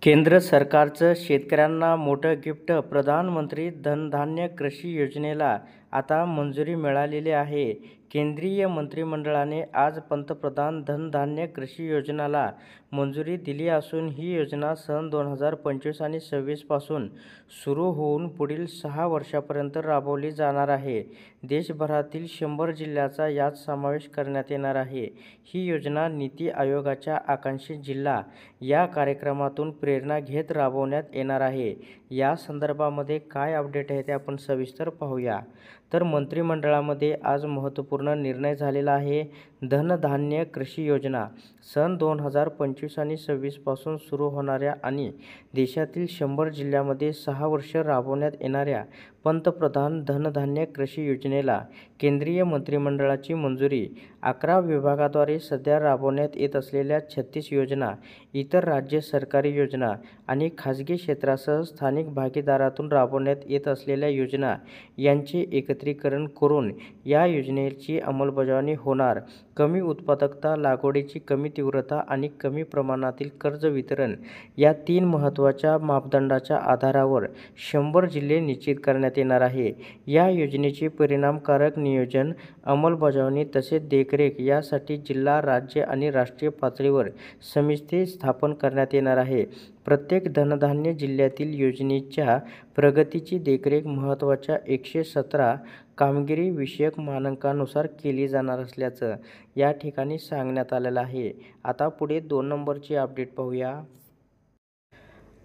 केंद्र सरकारचं शेतकऱ्यांना मोठं गिफ्ट. प्रधानमंत्री धनधान्य कृषी योजनेला आता मंजुरी मिळालेली आहे. केंद्रीय मंत्रिमंडळाने आज पंतप्रधान धनधान्य कृषी योजनेला मंजुरी दिली असून ही योजना सन 2025 आणि 26 पासून सुरू होऊन पुढील 6 वर्षांपर्यंत राबवली जाणार आहे. देशभरातील 100 जिल्ह्यांचा यात समावेश करण्यात येणार आहे. ही योजना नीती आयोगाच्या आकांक्षित जिल्हा या कार्यक्रमातून प्रेरणा घेत राबवण्यात येणार आहे. या संदर्भामध्ये काय अपडेट आहे ते आपण सविस्तर पाहूया. तर मंत्रिमंडळामध्ये आज महत्त्वपूर्ण निर्णय झालेला आहे. धनधान्य कृषी योजना सन 2025 आणि 26 पासून सुरू होणाऱ्या आणि देशातील 100 जिल्ह्यांमध्ये 6 वर्ष राबवण्यात येणाऱ्या पंतप्रधान धनधान्य कृषी योजनेला केंद्रीय मंत्रिमंडळाची मंजुरी. 11 विभागाद्वारे सध्या राबवण्यात येत असलेल्या 36 योजना, इतर राज्य सरकारी योजना आणि खाजगी क्षेत्रासह स्थानिक भागीदारातून राबवण्यात येत असलेल्या योजना यांचे एकत्रीकरण करून या योजनेची अंमलबजावणी होणार. कमी उत्पादकता, लागवडीची कमी तीव्रता आणि कमी प्रमाणातील कर्ज वितरण या 3 महत्त्वाच्या मापदंडाच्या आधारावर 100 जिल्हे निश्चित करण्यात येणार आहे. या योजनेचे परिणामकारक नियोजन, अंमलबजावणी तसेच देखरेख यासाठी जिल्हा, राज्य आणि राष्ट्रीय पातळीवर समिती स्थापन करण्यात येणार आहे. प्रत्येक धनधान्य जिल्ह्यातील योजनेच्या प्रगतीची देखरेख महत्त्वाच्या 117 कामगिरी विषयक मानकांनुसार केली जाणार असल्याचं या ठिकाणी सांगण्यात आलेलं आहे. आता पुढे 2 नंबरची अपडेट पाहूया.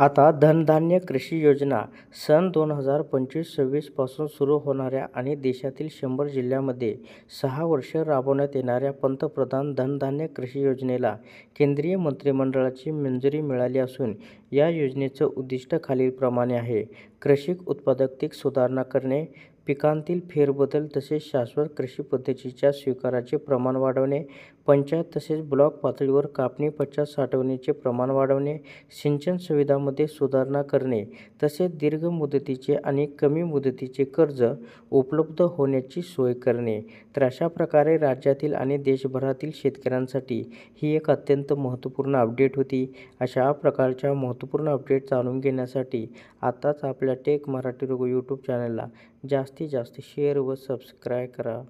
आता धनधान्य कृषी योजना सन 2025-26 पासून सुरू होणाऱ्या आणि देशातील 100 जिल्ह्यांमध्ये 6 वर्ष राबवण्यात येणाऱ्या पंतप्रधान धनधान्य कृषी योजनेला केंद्रीय मंत्रिमंडळाची मंजुरी मिळाली असून या योजनेचं उद्दिष्ट खालीलप्रमाणे आहे. कृषी उत्पादकतेत सुधारणा करणे, पिकांतील फेरबदल तसेच शाश्वत कृषी पद्धतीच्या स्वीकाराचे प्रमाण वाढवणे, पंचायत तसेच ब्लॉक पातळीवर कापणी पश्चात साठवणीचे प्रमाण वाढवणे, सिंचन सुविधांमध्ये सुधारणा करणे तसेच दीर्घ मुदतीचे आणि कमी मुदतीचे कर्ज उपलब्ध होण्याची सोय करणे. तर अशा प्रकारे राज्यातील आणि देशभरातील शेतकऱ्यांसाठी ही एक अत्यंत महत्त्वपूर्ण अपडेट होती. अशा प्रकारच्या महत्त्वपूर्ण अपडेट जाणून घेण्यासाठी आताच आपल्या टेक मराठी रघु यूट्यूब चॅनलला जास्तीत जास्त शेअर व सबस्क्राईब करा.